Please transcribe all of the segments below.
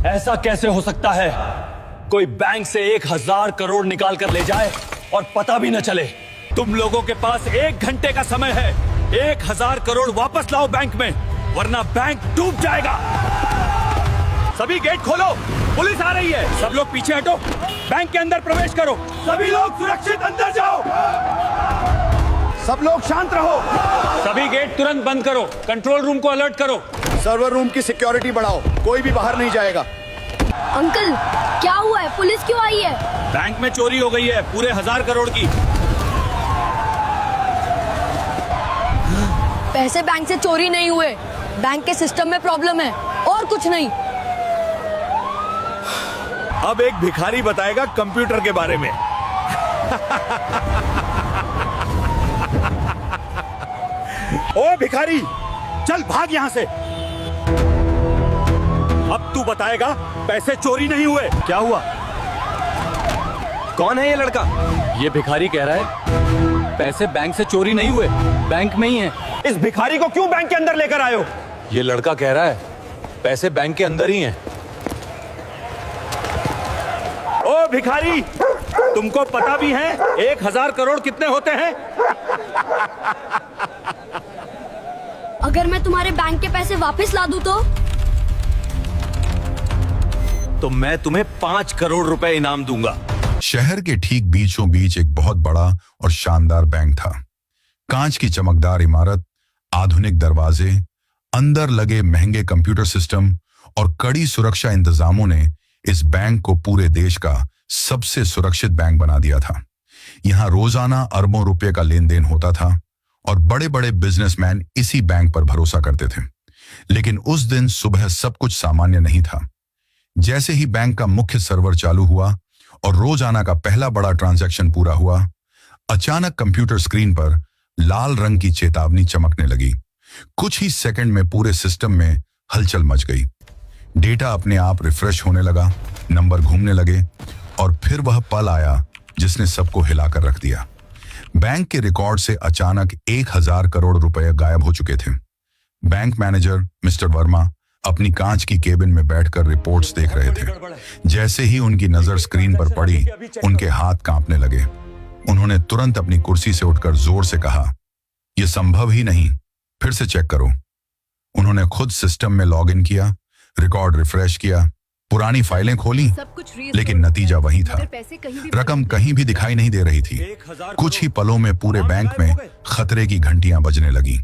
ऐसा कैसे हो सकता है? कोई बैंक से 1000 करोड़ निकाल कर ले जाए और पता भी न चले। तुम लोगों के पास 1 घंटे का समय है। 1000 करोड़ वापस लाओ बैंक में, वरना बैंक डूब जाएगा। सभी गेट खोलो, पुलिस आ रही है। सब लोग पीछे हटो, बैंक के अंदर प्रवेश करो। सभी लोग सुरक्षित अंदर जाओ। सब लोग शांत रहो। सभी गेट तुरंत बंद करो। कंट्रोल रूम को अलर्ट करो। सर्वर रूम की सिक्योरिटी बढ़ाओ, कोई भी बाहर नहीं जाएगा। अंकल, क्या हुआ है? पुलिस क्यों आई है? बैंक में चोरी हो गई है, पूरे 1000 करोड़ की। पैसे बैंक से चोरी नहीं हुए, बैंक के सिस्टम में प्रॉब्लम है, और कुछ नहीं। अब एक भिखारी बताएगा कंप्यूटर के बारे में। ओ भिखारी, चल भाग यहाँ से। अब तू बताएगा पैसे चोरी नहीं हुए। क्या हुआ? कौन है ये लड़का? ये भिखारी कह रहा है पैसे बैंक से चोरी नहीं हुए, बैंक में ही है। इस भिखारी को क्यों बैंक के अंदर लेकर आए हो? ये लड़का कह रहा है पैसे बैंक के अंदर ही हैं। ओ भिखारी, तुमको पता भी है 1000 करोड़ कितने होते हैं? अगर मैं तुम्हारे बैंक के पैसे वापस ला दूं तो मैं तुम्हें 5 करोड़ रुपए इनाम दूंगा। शहर के ठीक बीचों बीच एक बहुत बड़ा और शानदार बैंक था। कांच की चमकदार इमारत, आधुनिक दरवाजे, अंदर लगे महंगे कंप्यूटर सिस्टम और कड़ी सुरक्षा इंतजामों ने इस बैंक को पूरे देश का सबसे सुरक्षित बैंक बना दिया था। यहां रोजाना अरबों रुपए का लेन देन होता था और बड़े बड़े बिजनेसमैन इसी बैंक पर भरोसा करते थे। लेकिन उस दिन सुबह सब कुछ सामान्य नहीं था। जैसे ही बैंक का मुख्य सर्वर चालू हुआ और रोजाना का पहला बड़ा ट्रांजैक्शन पूरा हुआ, अचानक कंप्यूटर स्क्रीन पर लाल रंग की चेतावनी चमकने लगी। कुछ ही सेकंड में पूरे सिस्टम में हलचल मच गई। डेटा अपने आप रिफ्रेश होने लगा, नंबर घूमने लगे और फिर वह पल आया जिसने सबको हिलाकर रख दिया। बैंक के रिकॉर्ड से अचानक 1000 करोड़ रुपए गायब हो चुके थे। बैंक मैनेजर मिस्टर वर्मा अपनी कांच की केबिन में बैठकर रिपोर्ट्स देख रहे थे। जैसे ही उनकी नजर स्क्रीन पर पड़ी, उनके हाथ कांपने लगे। उन्होंने तुरंत अपनी कुर्सी से उठकर जोर से कहा, यह संभव ही नहीं, फिर से चेक करो। उन्होंने खुद सिस्टम में लॉग इन किया, रिकॉर्ड रिफ्रेश किया, पुरानी फाइलें खोली, लेकिन नतीजा वही था। रकम कहीं भी दिखाई नहीं दे रही थी। कुछ ही पलों में पूरे बैंक में खतरे की घंटियां बजने लगी।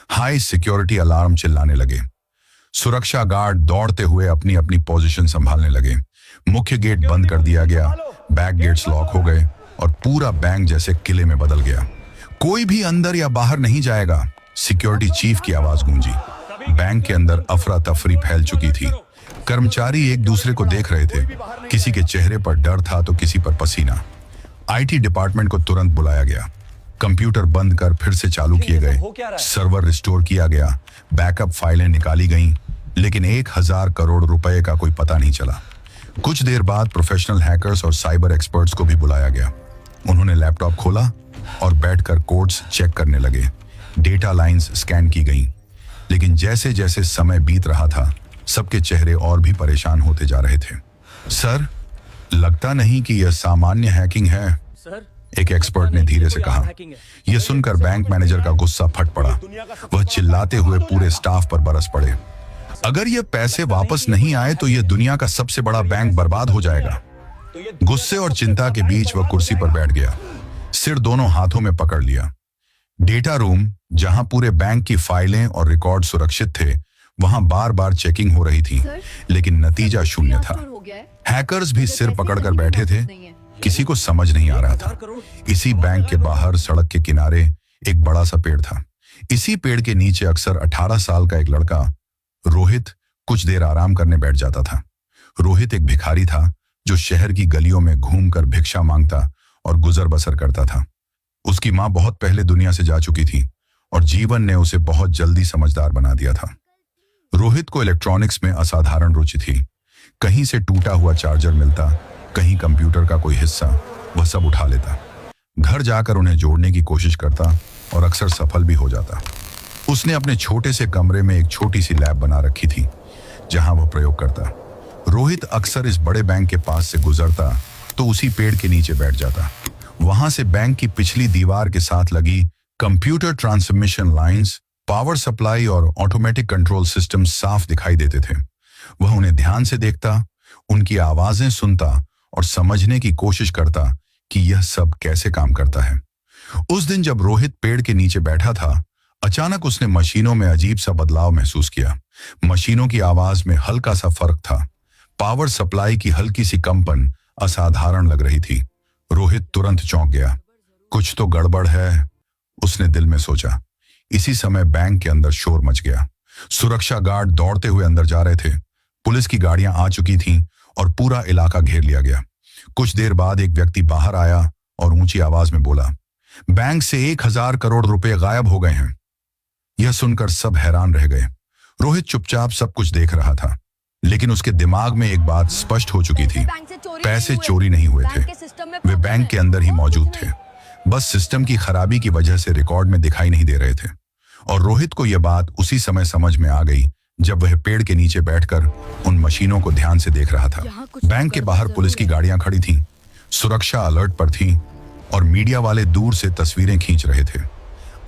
हाई सिक्योरिटी अलार्म चिल्लाने लगे। सुरक्षा गार्ड दौड़ते हुए अपनी अपनी पोजीशन संभालने लगे। मुख्य गेट बंद कर दिया गया, बैक गेट्स लॉक हो गए और पूरा बैंक जैसे किले में बदल गया। कोई भी अंदर या बाहर नहीं जाएगा, सिक्योरिटी चीफ की आवाज गूंजी। बैंक के अंदर अफरा तफरी फैल चुकी थी। कर्मचारी एक दूसरे को देख रहे थे। किसी के चेहरे पर डर था तो किसी पर पसीना। आईटी डिपार्टमेंट को तुरंत बुलाया गया। कंप्यूटर बंद कर फिर से चालू किए गए। सर्वर रिस्टोर किया गया, बैकअप फाइलें निकाली गईं, लेकिन 1000 करोड़ रुपए का कोई पता नहीं चला। कुछ देर बाद प्रोफेशनल हैकर्स और साइबर एक्सपर्ट्स को भी बुलाया गया। उन्होंने लैपटॉप खोला और बैठकर कोड्स चेक करने लगे। डेटा लाइंस स्कैन की गईं, लेकिन जैसे जैसे समय बीत रहा था, सबके चेहरे और भी परेशान होते जा रहे थे। सर, लगता नहीं कि यह सामान्य हैकिंग है, एक एक्सपर्ट ने धीरे से कहा। यह सुनकर बैंक मैनेजर का गुस्सा फट पड़ा। वह चिल्लाते हुए पूरे स्टाफ पर बरस पड़े। अगर ये पैसे वापस नहीं आए तो यह दुनिया का सबसे बड़ा बैंक बर्बाद हो जाएगा। गुस्से और चिंता के बीच वह कुर्सी पर बैठ गया, सिर दोनों हाथों में पकड़ लिया। डेटा रूम, जहां पूरे बैंक की फाइलें और रिकॉर्ड सुरक्षित थे, वहां बार बार चेकिंग हो रही थी, लेकिन नतीजा शून्य था। हैकर्स भी सिर पकड़कर बैठे थे, किसी को समझ नहीं आ रहा था। इसी बैंक के बाहर सड़क के किनारे एक बड़ा सा पेड़ था। इसी पेड़ के नीचे अक्सर 18 साल का एक लड़का रोहित कुछ देर आराम करने बैठ जाता था। रोहित एक भिखारी था जो शहर की गलियों में घूमकर भिक्षा मांगता और गुजर बसर करता था। उसकी मां बहुत पहले दुनिया से जा चुकी थी और जीवन ने उसे बहुत जल्दी समझदार बना दिया था। रोहित को इलेक्ट्रॉनिक्स में असाधारण रुचि थी। कहीं से टूटा हुआ चार्जर मिलता, कहीं कंप्यूटर का कोई हिस्सा, वह सब उठा लेता। घर जाकर उन्हें जोड़ने की कोशिश करता और अक्सर सफल भी हो जाता। उसने अपने छोटे से कमरे में एक छोटी सी लैब बना रखी थी जहां वह प्रयोग करता। रोहित अक्सर इस बड़े बैंक के पास से गुजरता तो उसी पेड़ के नीचे बैठ जाता। वहां से बैंक की पिछली दीवार के साथ लगी computer transmission lines, power supply और ऑटोमेटिक कंट्रोल सिस्टम साफ दिखाई देते थे। वह उन्हें ध्यान से देखता, उनकी आवाजें सुनता और समझने की कोशिश करता कि यह सब कैसे काम करता है। उस दिन जब रोहित पेड़ के नीचे बैठा था, अचानक उसने मशीनों में अजीब सा बदलाव महसूस किया। मशीनों की आवाज में हल्का सा फर्क था। पावर सप्लाई की हल्की सी कंपन असाधारण लग रही थी। रोहित तुरंत चौंक गया। कुछ तो गड़बड़ है, उसने दिल में सोचा। इसी समय बैंक के अंदर शोर मच गया। सुरक्षा गार्ड दौड़ते हुए अंदर जा रहे थे। पुलिस की गाड़ियां आ चुकी थीं और पूरा इलाका घेर लिया गया। कुछ देर बाद एक व्यक्ति बाहर आया और ऊंची आवाज में बोला, बैंक से 1000 करोड़ रुपए गायब हो गए हैं। यह सुनकर सब हैरान रह गए। रोहित चुपचाप सब कुछ देख रहा था, लेकिन उसके दिमाग में एक बात स्पष्ट हो चुकी थी। पैसे चोरी नहीं हुए थे, वे बैंक के अंदर ही मौजूद थे। बस सिस्टम की खराबी की वजह से रिकॉर्ड में दिखाई नहीं दे रहे थे। और रोहित को यह बात उसी समय समझ में आ गई जब वह पेड़ के नीचे बैठकर उन मशीनों को ध्यान से देख रहा था। बैंक के बाहर पुलिस की गाड़ियां खड़ी थीं, सुरक्षा अलर्ट पर थी और मीडिया वाले दूर से तस्वीरें खींच रहे थे।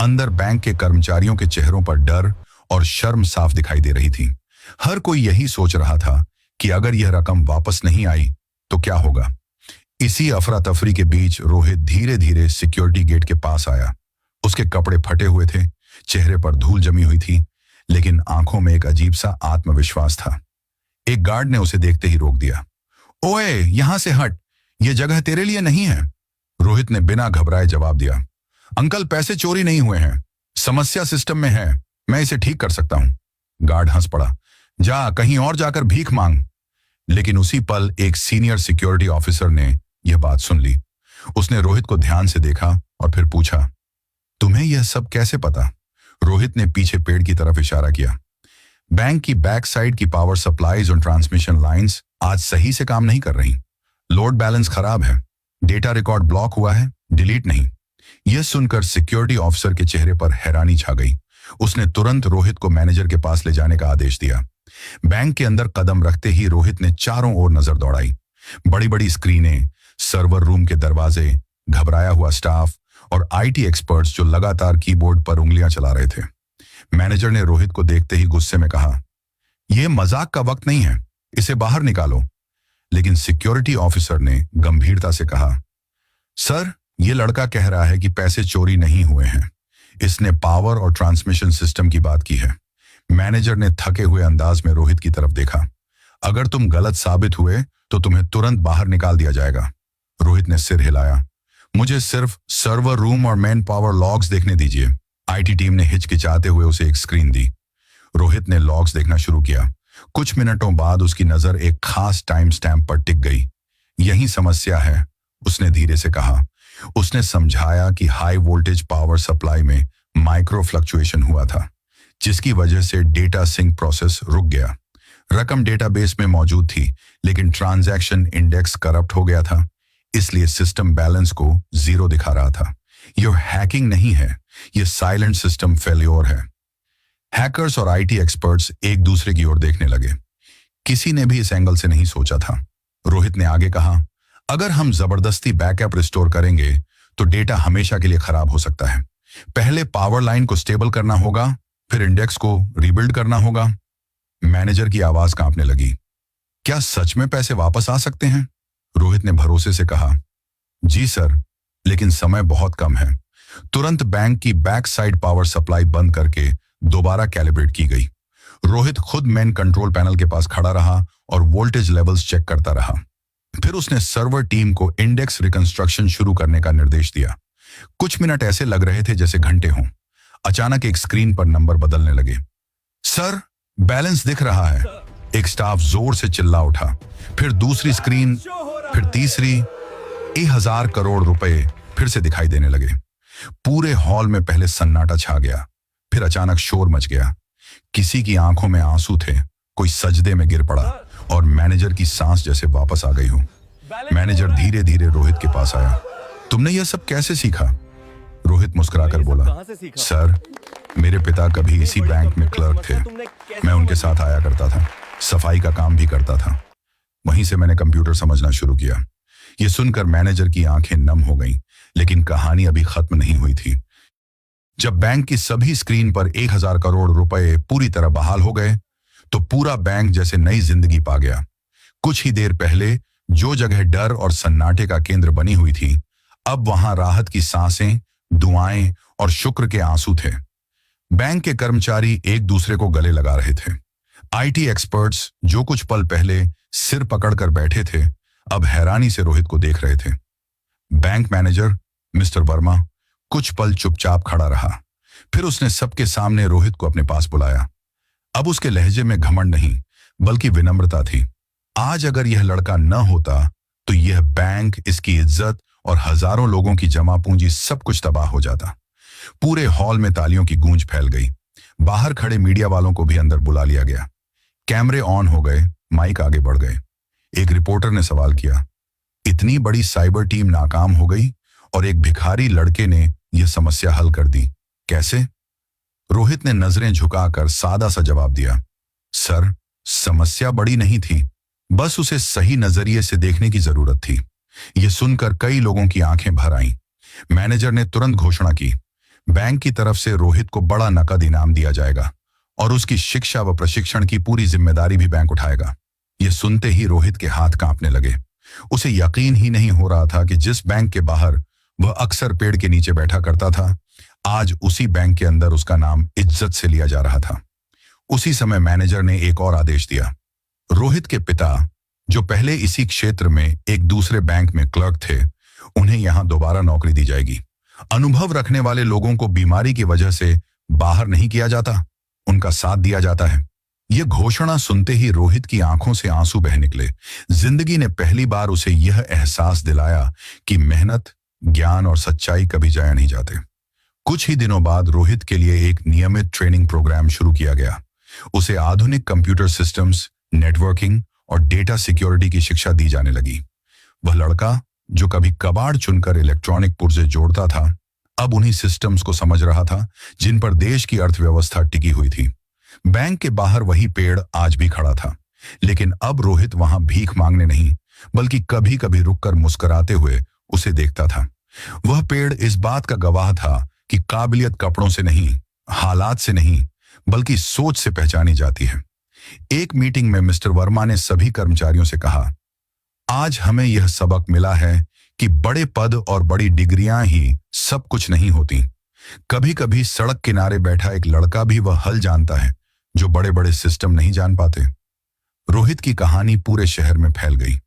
अंदर बैंक के कर्मचारियों के चेहरों पर डर और शर्म साफ दिखाई दे रही थी। हर कोई यही सोच रहा था कि अगर यह रकम वापस नहीं आई तो क्या होगा। इसी अफरा तफरी के बीच रोहित धीरे धीरे सिक्योरिटी गेट के पास आया। उसके कपड़े फटे हुए थे, चेहरे पर धूल जमी हुई थी, लेकिन आंखों में एक अजीब सा आत्मविश्वास था। एक गार्ड ने उसे देखते ही रोक दिया। ओए, यहां से हट, यह जगह तेरे लिए नहीं है। रोहित ने बिना घबराए जवाब दिया, अंकल पैसे चोरी नहीं हुए हैं, समस्या सिस्टम में है, मैं इसे ठीक कर सकता हूं। गार्ड हंस पड़ा, जा कहीं और जाकर भीख मांग। लेकिन उसी पल एक सीनियर सिक्योरिटी ऑफिसर ने यह बात सुन ली। उसने रोहित को ध्यान से देखा और फिर पूछा, तुम्हें यह सब कैसे पता? रोहित ने पीछे पेड़ की तरफ इशारा किया। बैंक की बैक साइड की पावर सप्लाईज और ट्रांसमिशन लाइंस आज सही से काम नहीं कर रही। लोड बैलेंस खराब है, डेटा रिकॉर्ड ब्लॉक हुआ है, डिलीट नहीं। यह सुनकर सिक्योरिटी ऑफिसर के चेहरे पर हैरानी छा गई। उसने तुरंत रोहित को मैनेजर के पास ले जाने का आदेश दिया। बैंक के अंदर कदम रखते ही रोहित ने चारों ओर नजर दौड़ाई। बड़ी बड़ी स्क्रीनें, सर्वर रूम के दरवाजे, घबराया हुआ स्टाफ और आईटी एक्सपर्ट्स जो लगातार कीबोर्ड पर उंगलियां चला रहे थे। मैनेजर ने रोहित को देखते ही गुस्से में कहा, यह मजाक का वक्त नहीं है, इसे बाहर निकालो। लेकिन सिक्योरिटी ऑफिसर ने गंभीरता से कहा, सर, यह लड़का कह रहा है कि पैसे चोरी नहीं हुए हैं, इसने पावर और ट्रांसमिशन सिस्टम की बात की है। मैनेजर ने थके हुए अंदाज में रोहित की तरफ देखा। अगर तुम गलत साबित हुए तो तुम्हें तुरंत बाहर निकाल दिया जाएगा। रोहित ने सिर हिलाया, मुझे सिर्फ सर्वर रूम और मैन पावर लॉग्स देखने दीजिए। आईटी टीम ने हिचकिचाते हुए उसे एक स्क्रीन दी। रोहित ने लॉग्स देखना शुरू किया। कुछ मिनटों बाद उसकी नजर एक खास टाइम स्टैम्प पर टिक गई। यही समस्या है, उसने धीरे से कहा। उसने समझाया कि हाई वोल्टेज पावर सप्लाई में माइक्रो फ्लक्चुएशन हुआ था, जिसकी वजह से डेटा सिंक प्रोसेस रुक गया। रकम डेटाबेस में मौजूद थी, लेकिन ट्रांजैक्शन इंडेक्स करप्ट हो गया था, इसलिए सिस्टम बैलेंस को 0 दिखा रहा था। यह हैकिंग नहीं है, यह साइलेंट सिस्टम फेल्योर है। हैकर्स और आईटी एक्सपर्ट्स एक दूसरे की ओर देखने लगे। किसी ने भी इस एंगल से नहीं सोचा था। रोहित ने आगे कहा, अगर हम जबरदस्ती बैकअप रिस्टोर करेंगे तो डेटा हमेशा के लिए खराब हो सकता है। पहले पावर लाइन को स्टेबल करना होगा, फिर इंडेक्स को रीबिल्ड करना होगा। मैनेजर की आवाज कांपने लगी, क्या सच में पैसे वापस आ सकते हैं? रोहित ने भरोसे से कहा, जी सर, लेकिन समय बहुत कम है। तुरंत बैंक की बैक साइड पावर सप्लाई बंद करके दोबारा कैलिब्रेट की गई। रोहित खुद मेन कंट्रोल पैनल के पास खड़ा रहा और वोल्टेज लेवल्स चेक करता रहा। फिर उसने सर्वर टीम को इंडेक्स रिकंस्ट्रक्शन शुरू करने का निर्देश दिया। कुछ मिनट ऐसे लग रहे थे जैसे घंटे हों। अचानक एक स्क्रीन पर नंबर बदलने लगे। सर, बैलेंस दिख रहा है, एक स्टाफ जोर से चिल्ला उठा। फिर दूसरी स्क्रीन, फिर तीसरी। 1000 करोड़ रुपए फिर से दिखाई देने लगे। पूरे हॉल में पहले सन्नाटा छा गया, फिर अचानक शोर मच गया। किसी की आंखों में आंसू थे, कोई सजदे में गिर पड़ा और मैनेजर की सांस जैसे वापस आ गई हो। मैनेजर धीरे धीरे रोहित के पास आया। तुमने यह सब कैसे सीखा? रोहित मुस्कुराकर बोला, सर, मेरे पिता कभी इसी बैंक में क्लर्क थे। मैं उनके साथ आया करता था, सफाई का काम भी करता था। वहीं से मैंने कंप्यूटर समझना शुरू किया। यह सुनकर मैनेजर की आंखें नम हो गईं, लेकिन कहानी अभी खत्म नहीं हुई थी। जब बैंक की सभी स्क्रीन पर 1000 करोड़ रुपए पूरी तरह बहाल हो गए तो पूरा बैंक जैसे नई जिंदगी पा गया। कुछ ही देर पहले जो जगह डर और सन्नाटे का केंद्र बनी हुई थी, अब वहां राहत की सांसें, दुआएं और शुक्र के आंसू थे। बैंक के कर्मचारी एक दूसरे को गले लगा रहे थे। आईटी एक्सपर्ट्स जो कुछ पल पहले सिर पकड़कर बैठे थे, अब हैरानी से रोहित को देख रहे थे। बैंक मैनेजर मिस्टर वर्मा कुछ पल चुपचाप खड़ा रहा। फिर उसने सबके सामने रोहित को अपने पास बुलाया। अब उसके लहजे में घमंड नहीं, बल्कि विनम्रता थी। आज अगर यह लड़का न होता तो यह बैंक, इसकी इज्जत और हजारों लोगों की जमा पूंजी सब कुछ तबाह हो जाता। पूरे हॉल में तालियों की गूंज फैल गई। बाहर खड़े मीडिया वालों को भी अंदर बुला लिया गया। कैमरे ऑन हो गए, माइक आगे बढ़ गए। एक रिपोर्टर ने सवाल किया, इतनी बड़ी साइबर टीम नाकाम हो गई और एक भिखारी लड़के ने यह समस्या हल कर दी, कैसे? रोहित ने नजरें झुकाकर सादा सा जवाब दिया, सर, समस्या बड़ी नहीं थी, बस उसे सही नजरिए से देखने की जरूरत थी। यह सुनकर कई लोगों की आंखें भर आईं। मैनेजर ने तुरंत घोषणा की, बैंक की तरफ से रोहित को बड़ा नकद इनाम दिया जाएगा और उसकी शिक्षा व प्रशिक्षण की पूरी जिम्मेदारी भी बैंक उठाएगा। यह सुनते ही रोहित के हाथ कांपने लगे। उसे यकीन ही नहीं हो रहा था कि जिस बैंक के बाहर वह अक्सर पेड़ के नीचे बैठा करता था, आज उसी बैंक के अंदर उसका नाम इज्जत से लिया जा रहा था। उसी समय मैनेजर ने एक और आदेश दिया। रोहित के पिता, जो पहले इसी क्षेत्र में एक दूसरे बैंक में क्लर्क थे, उन्हें यहां दोबारा नौकरी दी जाएगी। अनुभव रखने वाले लोगों को बीमारी की वजह से बाहर नहीं किया जाता, उनका साथ दिया जाता है। यह घोषणा सुनते ही रोहित की आंखों से आंसू बह निकले। जिंदगी ने पहली बार उसे यह एहसास दिलाया कि मेहनत, ज्ञान और सच्चाई कभी जाया नहीं जाते। कुछ ही दिनों बाद रोहित के लिए एक नियमित ट्रेनिंग प्रोग्राम शुरू किया गया। उसे आधुनिक कंप्यूटर सिस्टम्स, नेटवर्किंग और डेटा सिक्योरिटी की शिक्षा दी जाने लगी। वह लड़का जो कभी कबाड़ चुनकर इलेक्ट्रॉनिक पुर्जे जोड़ता था, अब उन्हीं सिस्टम्स को समझ रहा था जिन पर देश की अर्थव्यवस्था टिकी हुई थी। बैंक के बाहर वही पेड़ आज भी खड़ा था, लेकिन अब रोहित वहां भीख मांगने नहीं, बल्कि कभी कभी रुककर मुस्कुराते हुए उसे देखता था। वह पेड़ इस बात का गवाह था कि काबिलियत कपड़ों से नहीं, हालात से नहीं, बल्कि सोच से पहचानी जाती है। एक मीटिंग में मिस्टर वर्मा ने सभी कर्मचारियों से कहा, आज हमें यह सबक मिला है कि बड़े पद और बड़ी डिग्रियां ही सब कुछ नहीं होती। कभी कभी सड़क किनारे बैठा एक लड़का भी वह हल जानता है जो बड़े बड़े सिस्टम नहीं जान पाते। रोहित की कहानी पूरे शहर में फैल गई।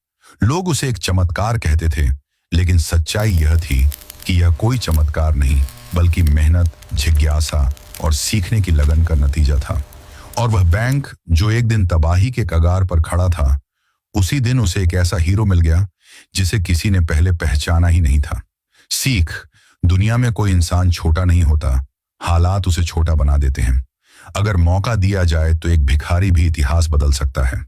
लोग उसे एक चमत्कार कहते थे, लेकिन सच्चाई यह थी कि यह कोई चमत्कार नहीं, बल्कि मेहनत, जिज्ञासा और सीखने की लगन का नतीजा था। और वह बैंक जो एक दिन तबाही के कगार पर खड़ा था, उसी दिन उसे एक ऐसा हीरो मिल गया जिसे किसी ने पहले पहचाना ही नहीं था। सीख, दुनिया में कोई इंसान छोटा नहीं होता, हालात उसे छोटा बना देते हैं। अगर मौका दिया जाए तो एक भिखारी भी इतिहास बदल सकता है।